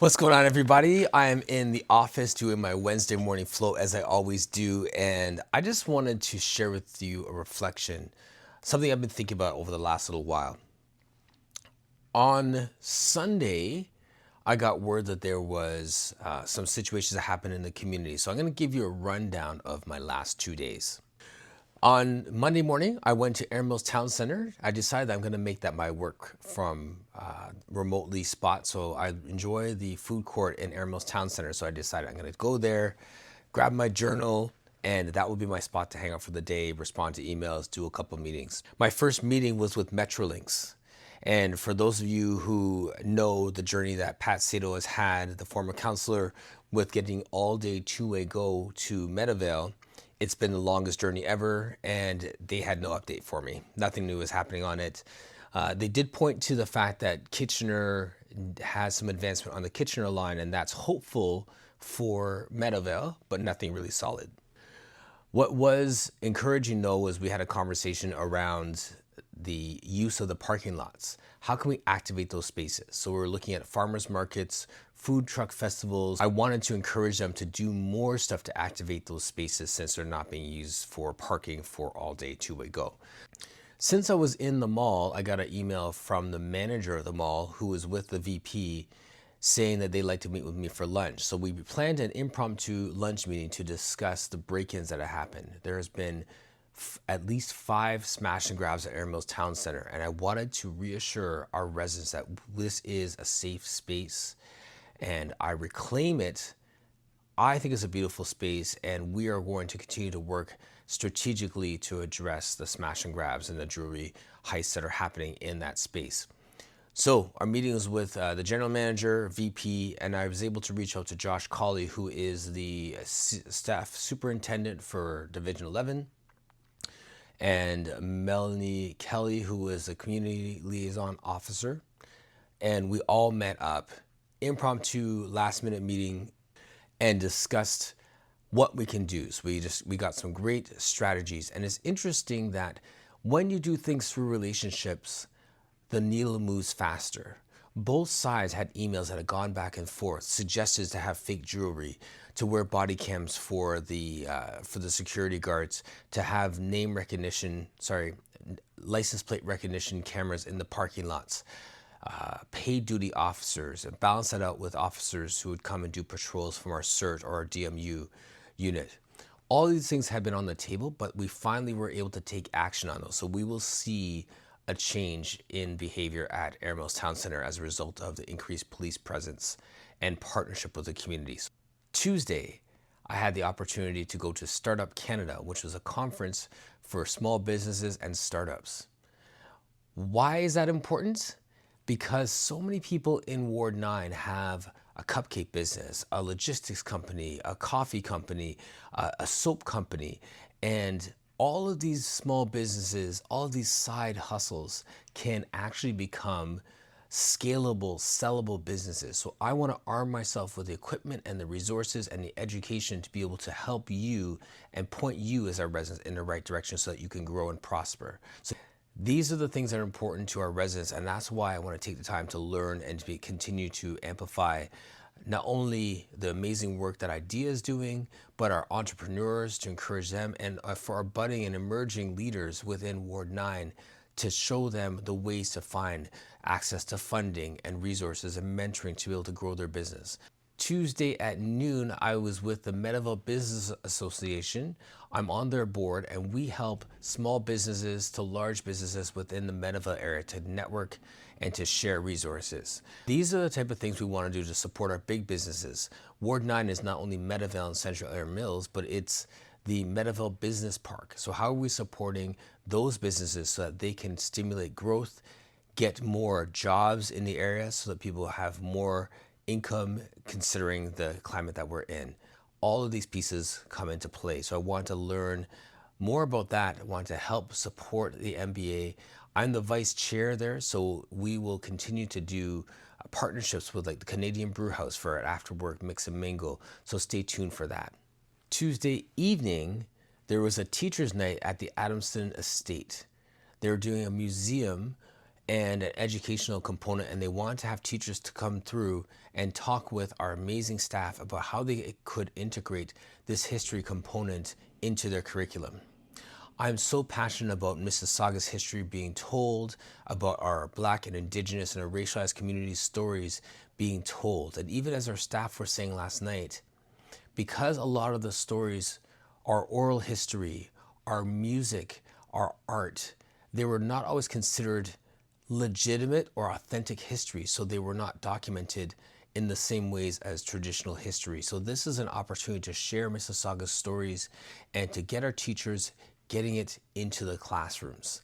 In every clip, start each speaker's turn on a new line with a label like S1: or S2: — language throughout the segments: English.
S1: What's going on, everybody? I am in the office doing my Wednesday morning flow as I always do, and I just wanted to share with you a reflection, something I've been thinking about over the last little while. On Sunday, I got word that there was some situations that happened in the community, so I'm going to give you a rundown of my last 2 days. On Monday morning, I went to ErinMillsTC Town Center. I decided that I'm going to make that my work from remotely spot. So I enjoy the food court in ErinMillsTC Town Center. So I decided I'm going to go there, grab my journal, and that will be my spot to hang out for the day, respond to emails, do a couple meetings. My first meeting was with Metrolinx. And for those of you who know the journey that Pat Sato has had, the former counselor, with getting all-day two-way go to Meadowvale, it's been the longest journey ever, and they had no update for me. Nothing new is happening on it. They did point to the fact that Kitchener has some advancement on the Kitchener line, and that's hopeful for Meadowvale, but nothing really solid. What was encouraging, though, was we had a conversation around the use of the parking lots. How can we activate those spaces? So we're looking at farmers markets, food truck festivals. I wanted to encourage them to do more stuff to activate those spaces since they're not being used for parking for all day two-way go. Since I was in the mall, I got an email from the manager of the mall who was with the VP saying that they'd like to meet with me for lunch. So we planned an impromptu lunch meeting to discuss the break-ins that have happened. There has been at least 5 smash and grabs at ErinMillsTC Town Center, and I wanted to reassure our residents that this is a safe space and I reclaim it. I think it's a beautiful space, and we are going to continue to work strategically to address the smash and grabs and the jewelry heists that are happening in that space. So our meeting was with the general manager, VP, and I was able to reach out to Josh Colley, who is the staff superintendent for Division 11, and Melanie Kelly, who is a community liaison officer. And we all met up, impromptu last minute meeting, and discussed what we can do. So we got some great strategies. And it's interesting that when you do things through relationships, the needle moves faster. Both sides had emails that had gone back and forth, suggested to have fake jewelry, to wear body cams for the security guards, to have license plate recognition cameras in the parking lots, paid duty officers, and balance that out with officers who would come and do patrols from our CERT or our DMU unit. All these things have been on the table, but we finally were able to take action on those. So we will see a change in behavior at ErinMillsTC Town Center as a result of the increased police presence and partnership with the communities. Tuesday, I had the opportunity to go to Startup Canada, which was a conference for small businesses and startups. Why is that important? Because so many people in Ward 9 have a cupcake business, a logistics company, a coffee company, a soap company, and all of these small businesses, all of these side hustles can actually become scalable, sellable businesses. So I want to arm myself with the equipment and the resources and the education to be able to help you and point you as our residents in the right direction so that you can grow and prosper. So these are the things that are important to our residents, and that's why I want to take the time to learn and to continue to amplify not only the amazing work that IDEA is doing, but our entrepreneurs, to encourage them, and for our budding and emerging leaders within Ward 9 to show them the ways to find access to funding and resources and mentoring to be able to grow their business. Tuesday at noon, I was with the Meadowvale Business Association. I'm on their board, and we help small businesses to large businesses within the Meadowvale area to network and to share resources. These are the type of things we want to do to support our big businesses. Ward 9 is not only Meadowvale and Central Erin Mills, but it's the Meadowvale Business Park. So how are we supporting those businesses so that they can stimulate growth, get more jobs in the area so that people have more income considering the climate that we're in? All of these pieces come into play. So I want to learn more about that. I want to help support the MBA. I'm the vice chair there, so we will continue to do partnerships with like the Canadian Brew House for an after work mix and mingle. So stay tuned for that. Tuesday evening, there was a teacher's night at the Adamson Estate. They were doing a museum and an educational component, and they wanted to have teachers to come through and talk with our amazing staff about how they could integrate this history component into their curriculum. I'm so passionate about Mississauga's history being told, about our Black and Indigenous and our racialized communities' stories being told. And even as our staff were saying last night, because a lot of the stories are oral history, our music, our art, they were not always considered legitimate or authentic history, so they were not documented in the same ways as traditional history. So this is an opportunity to share Mississauga's stories and to get our teachers getting it into the classrooms.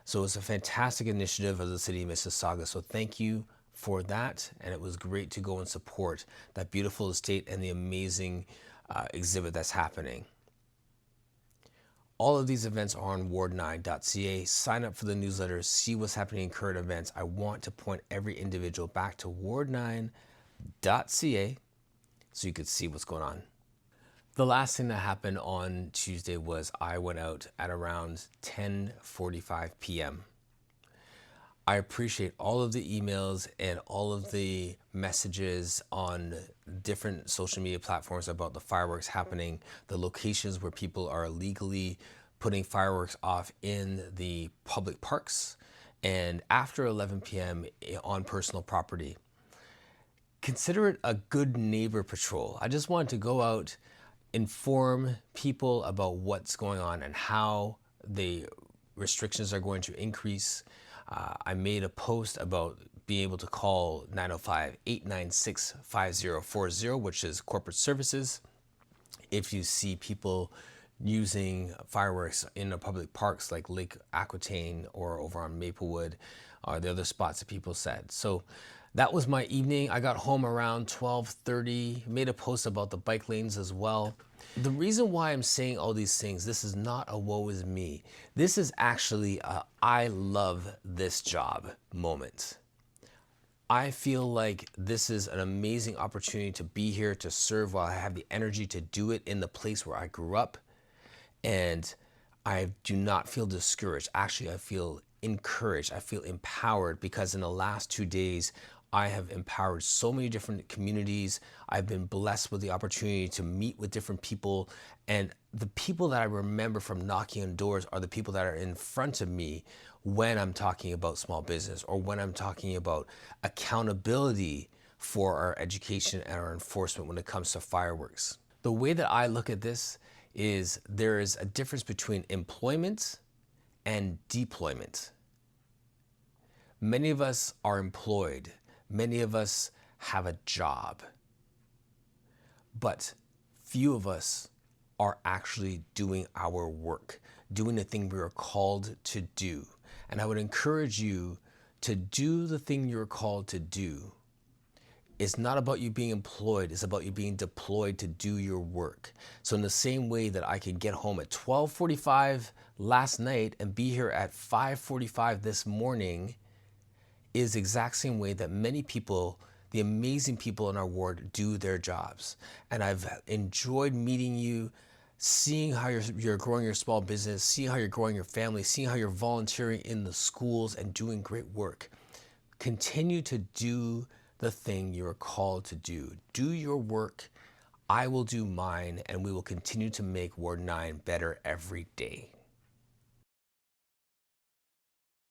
S1: So it's a fantastic initiative of the City of Mississauga. So thank you for that. And it was great to go and support that beautiful estate and the amazing exhibit that's happening. All of these events are on ward9.ca. Sign up for the newsletter, see what's happening in current events. I want to point every individual back to ward9.ca so you could see what's going on. The last thing that happened on Tuesday was I went out at around 10:45 p.m. I appreciate all of the emails and all of the messages on different social media platforms about the fireworks happening, the locations where people are illegally putting fireworks off in the public parks and after 11 p.m. on personal property. Consider it a good neighbor patrol. I just wanted to go out, inform people about what's going on and how the restrictions are going to increase. I made a post about being able to call 905-896-5040, which is corporate services. If you see people using fireworks in the public parks like Lake Aquitaine or over on Maplewood or the other spots that people said. So that was my evening. I got home around 12:30, made a post about the bike lanes as well. The reason why I'm saying all these things, this is not a woe is me. This is actually a I love this job moment. I feel like this is an amazing opportunity to be here to serve while I have the energy to do it in the place where I grew up. And I do not feel discouraged. Actually, I feel encouraged. I feel empowered because in the last 2 days, I have empowered so many different communities. I've been blessed with the opportunity to meet with different people. And the people that I remember from knocking on doors are the people that are in front of me when I'm talking about small business or when I'm talking about accountability for our education and our enforcement when it comes to fireworks. The way that I look at this is there is a difference between employment and deployment. Many of us are employed. Many of us have a job, but few of us are actually doing our work, doing the thing we are called to do. And I would encourage you to do the thing you're called to do. It's not about you being employed, it's about you being deployed to do your work. So in the same way that I could get home at 12:45 last night and be here at 5:45 this morning, is the exact same way that many people, the amazing people in our ward, do their jobs. And I've enjoyed meeting you, seeing how you're growing your small business, seeing how you're growing your family, seeing how you're volunteering in the schools and doing great work. Continue to do the thing you're called to do. Do your work, I will do mine, and we will continue to make Ward 9 better every day.